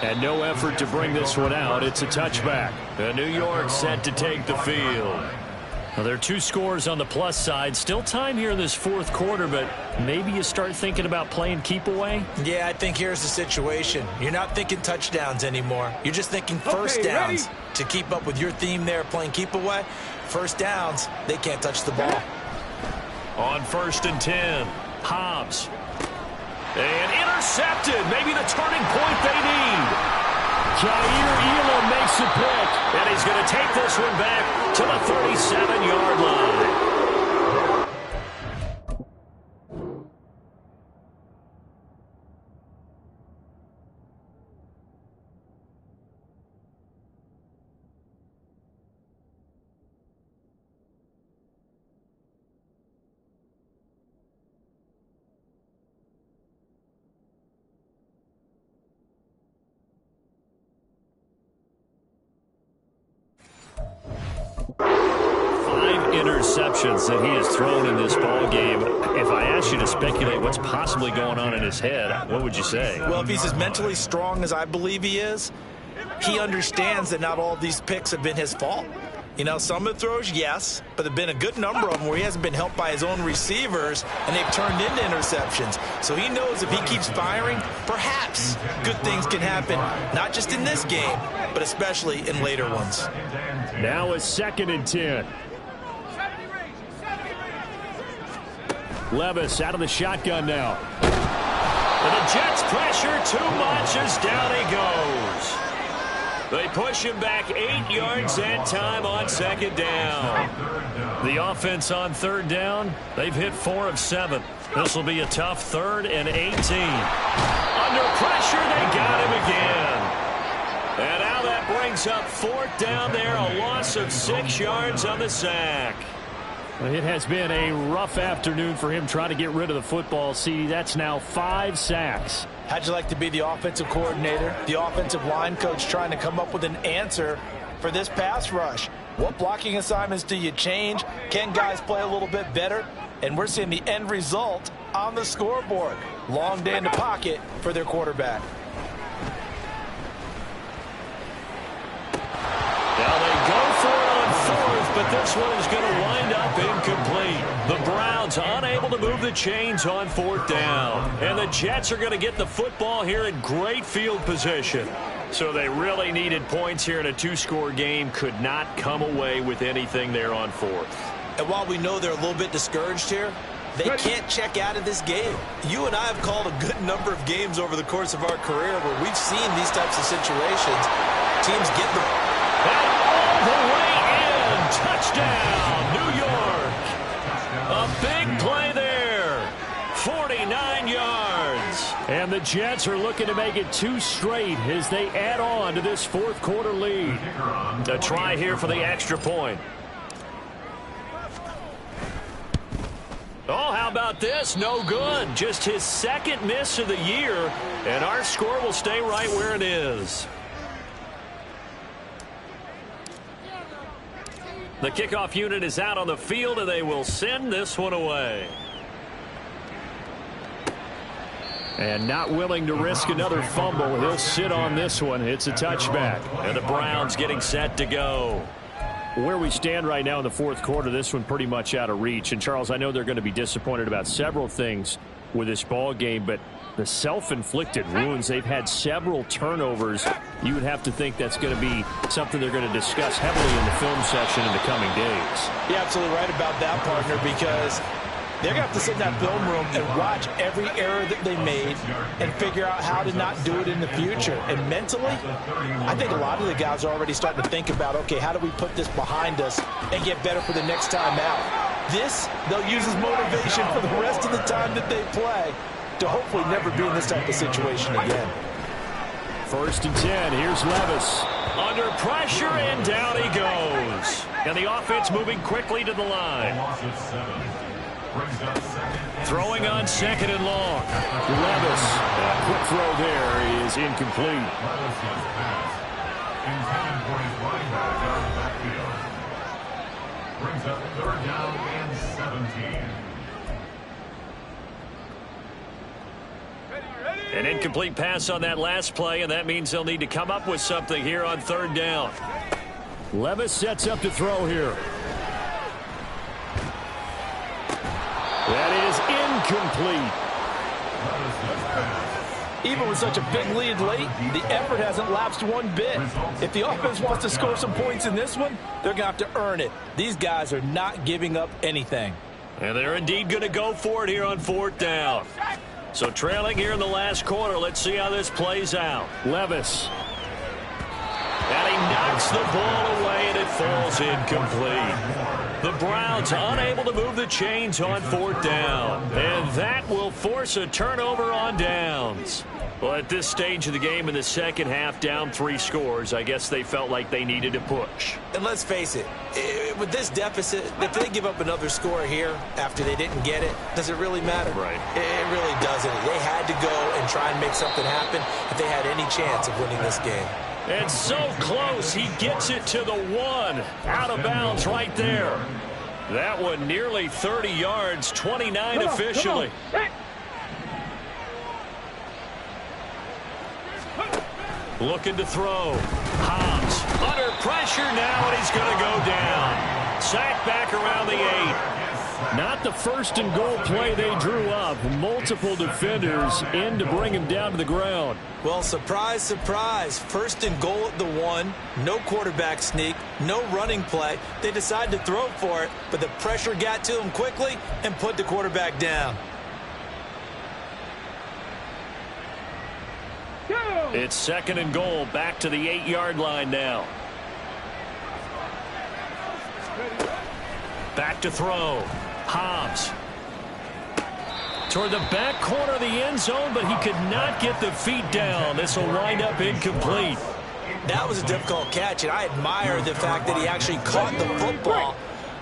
Speaker 2: And no effort to bring this one out. It's a touchback. New York set to take the field. Well, there are 2 scores on the plus side. Still time here in this fourth quarter, but maybe you start thinking about playing keep away?
Speaker 3: Yeah, I think here's the situation. You're not thinking touchdowns anymore. You're just thinking first downs.
Speaker 5: Ready?
Speaker 3: To keep up with your theme there, playing keep away, first downs, they can't touch the ball.
Speaker 2: On 1st and 10, Hobbs. And intercepted. Maybe the turning point they need. Jair Elam makes a pick. And he's going to take this one back to the 37-yard line. Interceptions that he has thrown in this ball game. If I asked you to speculate what's possibly going on in his head, what would you say?
Speaker 3: Well, if he's as mentally strong as I believe he is, he understands that not all of these picks have been his fault. You know, some of the throws, yes, but there have been a good number of them where he hasn't been helped by his own receivers, and they've turned into interceptions. So he knows if he keeps firing, perhaps good things can happen, not just in this game, but especially in later ones.
Speaker 2: Now it's 2nd and 10. Levis out of the shotgun now. And the Jets pressure too much as down he goes. They push him back 8 yards that time on 2nd down. The offense on 3rd down, they've hit 4 of 7. This will be a tough 3rd and 18. Under pressure, they got him again. And now that brings up 4th down there, a loss of 6 yards on the sack. It has been a rough afternoon for him trying to get rid of the football. See, that's now 5 sacks.
Speaker 6: How'd you like to be the offensive coordinator, the offensive line coach, trying to come up with an answer for this pass rush? What blocking assignments do you change? Can guys play a little bit better? And we're seeing the end result on the scoreboard. Long day in the pocket for their quarterback.
Speaker 2: Now they go for it on 4th, but this one is going to wind up incomplete. The Browns unable to move the chains on 4th down. And the Jets are going to get the football here in great field position. So they really needed points here in a 2-score game. Could not come away with anything there on 4th.
Speaker 3: And while we know they're a little bit discouraged here, they can't check out of this game. You and I have called a good number of games over the course of our career where we've seen these types of situations. Teams get the...
Speaker 2: And all the way in. Touchdown, New York. A big play there. 49 yards. And the Jets are looking to make it 2 straight as they add on to this 4th quarter lead. A try here for the extra point. Oh, how about this? No good. Just his 2nd miss of the year, and our score will stay right where it is. The kickoff unit is out on the field, and they will send this one away. And not willing to risk another fumble, he'll sit on this one. It's a touchback, and the Browns getting set to go. Where we stand right now in the 4th quarter, this one pretty much out of reach. And, Charles, I know they're going to be disappointed about several things with this ball game, but the self-inflicted wounds, they've had several turnovers. You would have to think that's going to be something they're going to discuss heavily in the film section in the coming days.
Speaker 6: You're absolutely right about that, partner, because they're going to have to sit in that film room and watch every error that they made and figure out how to not do it in the future. And mentally, I think a lot of the guys are already starting to think about, okay, how do we put this behind us and get better for the next time out? This, they'll use as motivation for the rest of the time that they play to hopefully never be in this type of situation again.
Speaker 2: 1st and 10. Here's Levis.
Speaker 1: Under pressure, and down he goes. And the offense moving quickly to the line. Throwing on 2nd and long.
Speaker 2: Levis, a quick throw there is incomplete.
Speaker 4: Intended for his running back out of the backfield. Brings up 3rd down and 17.
Speaker 1: An incomplete pass on that last play, and that means they'll need to come up with something here on 3rd down.
Speaker 2: Levis sets up to throw here. That is incomplete.
Speaker 6: Even with such a big lead late, the effort hasn't lapsed one bit. If the offense wants to score some points in this one, they're going to have to earn it. These guys are not giving up anything.
Speaker 1: And they're indeed going to go for it here on 4th down. So trailing here in the last quarter, let's see how this plays out.
Speaker 2: Levis.
Speaker 1: And he knocks the ball away, and it falls incomplete. The Browns unable to move the chains on 4th down. And that will force a turnover on downs. Well, at this stage of the game in the second half, down 3 scores, I guess they felt like they needed to push.
Speaker 3: And let's face it, with this deficit, if they give up another score here after they didn't get it, does it really matter?
Speaker 1: Right.
Speaker 3: It really doesn't. They had to go and try and make something happen if they had any chance of winning this game.
Speaker 1: And so close, he gets it to the 1. Out of bounds right there. That one nearly 30 yards, 29 officially. Looking to throw. Hobbs under pressure now, and he's going to go down. Sacked back around the 8.
Speaker 2: Not the 1st and goal play they drew up. Multiple defenders in to bring him down to the ground.
Speaker 3: Well, surprise, surprise. 1st and goal at the 1. No quarterback sneak. No running play. They decided to throw for it, but the pressure got to him quickly and put the quarterback down.
Speaker 1: It's 2nd and goal, back to the 8-yard line now. Back to throw. Hobbs. Toward the back corner of the end zone, but he could not get the feet down. This will wind up incomplete.
Speaker 3: That was a difficult catch, and I admire the fact that he actually caught the football.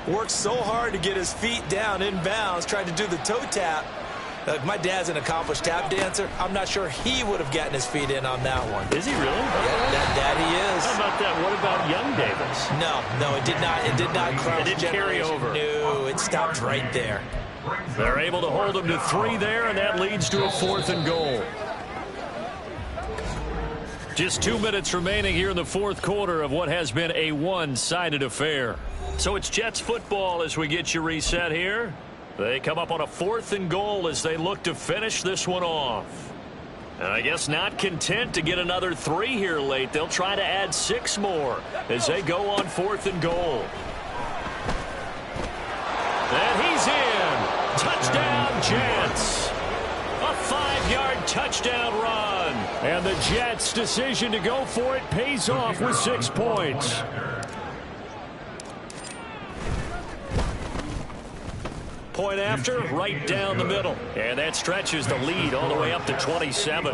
Speaker 3: Worked so hard to get his feet down inbounds, tried to do the toe tap. My dad's an accomplished tap dancer. I'm not sure he would have gotten his feet in on that one.
Speaker 1: Is he really?
Speaker 3: Yeah, that he is.
Speaker 1: How about that? What about young Davis?
Speaker 3: No, it did not. It did not cross.
Speaker 1: It didn't carry over.
Speaker 3: No, it stopped right there.
Speaker 1: They're able to hold him to 3 there, and that leads to a 4th and goal. Just 2 minutes remaining here in the 4th quarter of what has been a one-sided affair. So it's Jets football as we get you reset here. They come up on a 4th and goal as they look to finish this one off. And I guess not content to get another 3 here late. They'll try to add 6 more as they go on 4th and goal. And he's in. Touchdown, Jets. A 5-yard touchdown run.
Speaker 2: And the Jets' decision to go for it pays off with 6 points.
Speaker 1: Point after, right down the middle. And that stretches the lead all the way up to 27.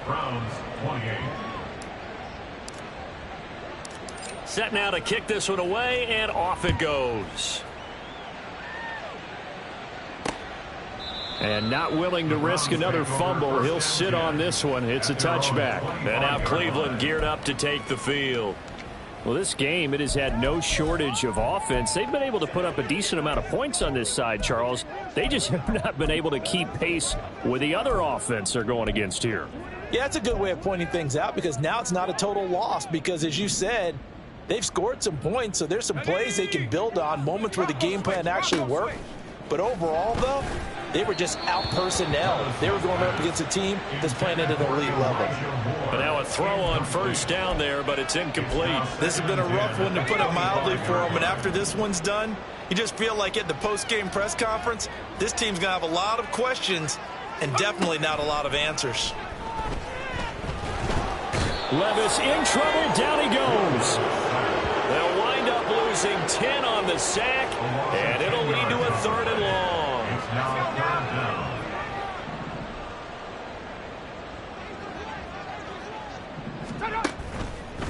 Speaker 4: Browns 28.
Speaker 1: Set now to kick this one away, and off it goes.
Speaker 2: And not willing to risk another fumble. He'll sit on this one. It's a touchback.
Speaker 1: And now Cleveland geared up to take the field.
Speaker 2: Well, this game, it has had no shortage of offense. They've been able to put up a decent amount of points on this side, Charles. They just have not been able to keep pace with the other offense they're going against here.
Speaker 6: Yeah, that's a good way of pointing things out because now it's not a total loss because, as you said, they've scored some points, so there's some plays they can build on, moments where the game plan actually worked. But overall, though, they were just out-personnel. They were going up against a team that's playing at an elite level.
Speaker 1: But now a throw on 1st down there, but it's incomplete.
Speaker 3: This has been a rough one to put it mildly for them, and after this one's done, you just feel like at the post-game press conference, this team's going to have a lot of questions and definitely not a lot of answers.
Speaker 2: Levis in trouble. Down he goes.
Speaker 1: They'll wind up losing 10 on the sack, and it'll lead to a 3rd and long.
Speaker 4: It's now 3rd down.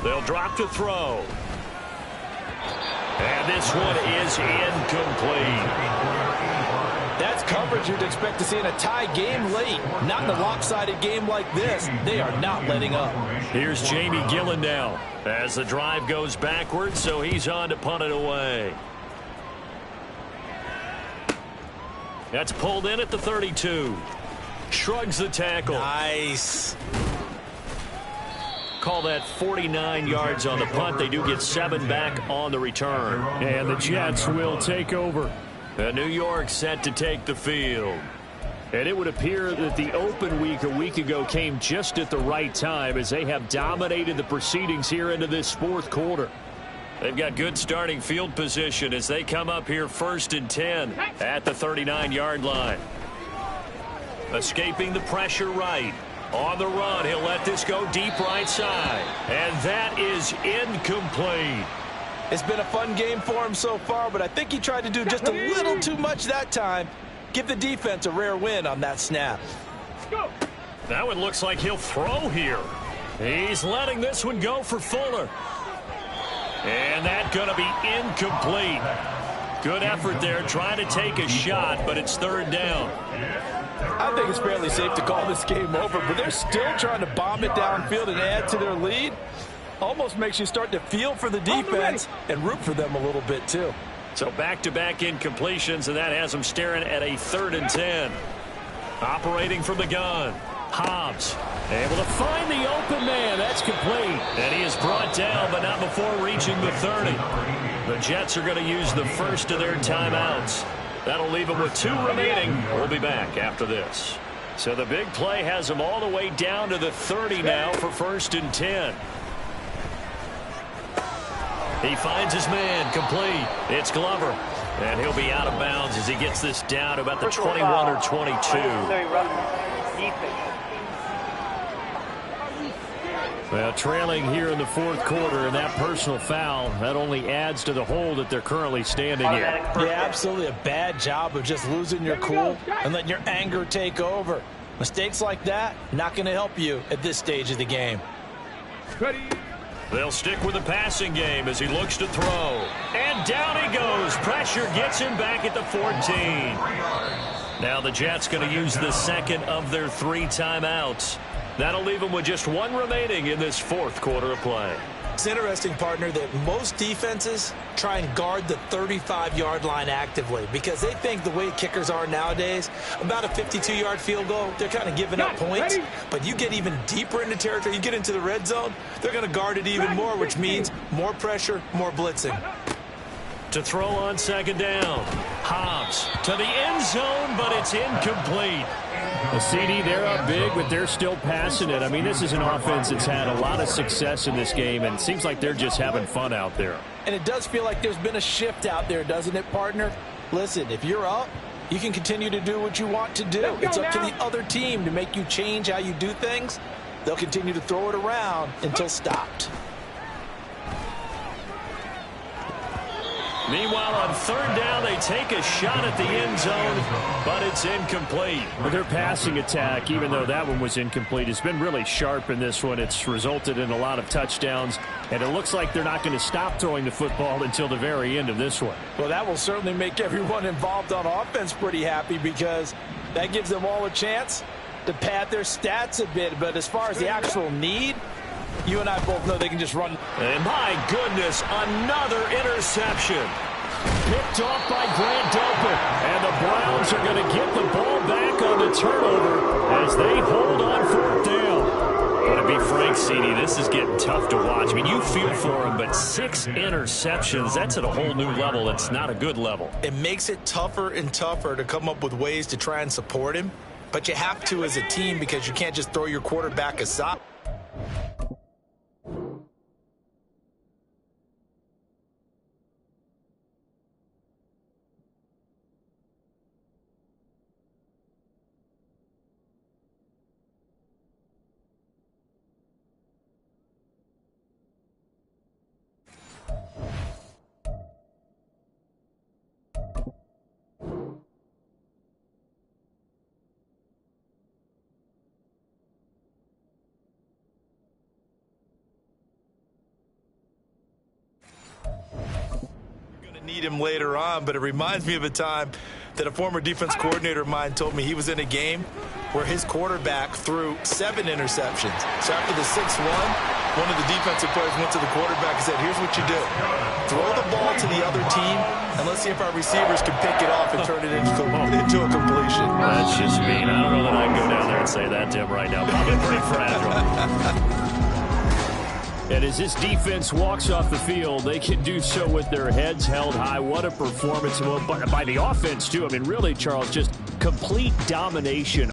Speaker 1: They'll drop to throw. And this one is incomplete.
Speaker 6: That's coverage you'd expect to see in a tie game late. Not in a lopsided game like this. They are not letting up.
Speaker 1: Here's Jamie Gillen now as the drive goes backwards, so he's on to punt it away. That's pulled in at the 32. Shrugs the tackle.
Speaker 3: Nice.
Speaker 1: Call that 49 yards on the punt. They do get 7 back on the return.
Speaker 2: And the Jets will take over.
Speaker 1: And New York set to take the field.
Speaker 2: And it would appear that the open week a week ago came just at the right time as they have dominated the proceedings here into this fourth quarter.
Speaker 1: They've got good starting field position as they come up here 1st and 10 at the 39-yard line. Escaping the pressure right. On the run, he'll let this go deep right side. And that is incomplete.
Speaker 6: It's been a fun game for him so far, but I think he tried to do just a little too much that time. Give the defense a rare win on that snap.
Speaker 1: That one looks like he'll throw here. He's letting this one go for Fuller. And that's going to be incomplete. Good effort there, trying to take a shot, but it's 3rd down.
Speaker 6: I think it's fairly safe to call this game over, but they're still trying to bomb it downfield and add to their lead. Almost makes you start to feel for the defense and root for them a little bit too.
Speaker 1: So back-to-back incompletions, and that has them staring at a 3rd and 10. Operating from the gun. Hobbs able to find the open man. That's complete. And he is brought down, but not before reaching the 30. The Jets are going to use the first of their timeouts. That'll leave them with 2 remaining. We'll be back after this. So the big play has them all the way down to the 30 now for 1st and 10. He finds his man, complete. It's Glover. And he'll be out of bounds as he gets this down to about the 21 or 22.
Speaker 2: Well, trailing here in the fourth quarter, and that personal foul, that only adds to the hole that they're currently standing in.
Speaker 6: Yeah, absolutely a bad job of just losing your cool and letting your anger take over. Mistakes like that, not going to help you at this stage of the game.
Speaker 1: They'll stick with the passing game as he looks to throw. And down he goes. Pressure gets him back at the 14. Now the Jets going to use the second of their 3 timeouts. That'll leave them with just 1 remaining in this fourth quarter of play.
Speaker 3: It's interesting, partner, that most defenses try and guard the 35-yard line actively because they think the way kickers are nowadays, about a 52-yard field goal, they're kind of giving up points. But you get even deeper into territory, you get into the red zone, they're going to guard it even more, which means more pressure, more blitzing.
Speaker 1: To throw on 2nd down. Hobbs to the end zone, but it's incomplete.
Speaker 2: The CD, they're up big, but they're still passing it. I mean, this is an offense that's had a lot of success in this game, and it seems like they're just having fun out there.
Speaker 6: And it does feel like there's been a shift out there, doesn't it, partner? Listen, if you're up, you can continue to do what you want to do. It's up to the other team to make you change how you do things. They'll continue to throw it around until stopped.
Speaker 1: Meanwhile, on 3rd down, they take a shot at the end zone, but it's incomplete.
Speaker 2: But their passing attack, even though that one was incomplete, has been really sharp in this one. It's resulted in a lot of touchdowns, and it looks like they're not going to stop throwing the football until the very end of this one.
Speaker 6: Well, that will certainly make everyone involved on offense pretty happy because that gives them all a chance to pad their stats a bit. But as far as the actual need, you and I both know they can just run.
Speaker 1: And my goodness, another interception.
Speaker 2: Picked off by Grant Delpit. And the Browns are going to get the ball back on the turnover as they hold on 4th down.
Speaker 1: But to be frank, CD, this is getting tough to watch. I mean, you feel for him, but 6 interceptions, that's at a whole new level. It's not a good level.
Speaker 3: It makes it tougher and tougher to come up with ways to try and support him. But you have to as a team because you can't just throw your quarterback aside. need him later on, but it reminds me of a time that a former defense coordinator of mine told me he was in a game where his quarterback threw 7 interceptions. So after the 6th one of the defensive players went to the quarterback and said, here's what you do. Throw the ball to the other team, and let's see if our receivers can pick it off and turn it into a completion.
Speaker 2: That's just mean. I don't know that I can go down there and say that to him right now. Probably pretty fragile. And as this defense walks off the field, they can do so with their heads held high. What a performance by the offense, too. I mean, really, Charles, just complete domination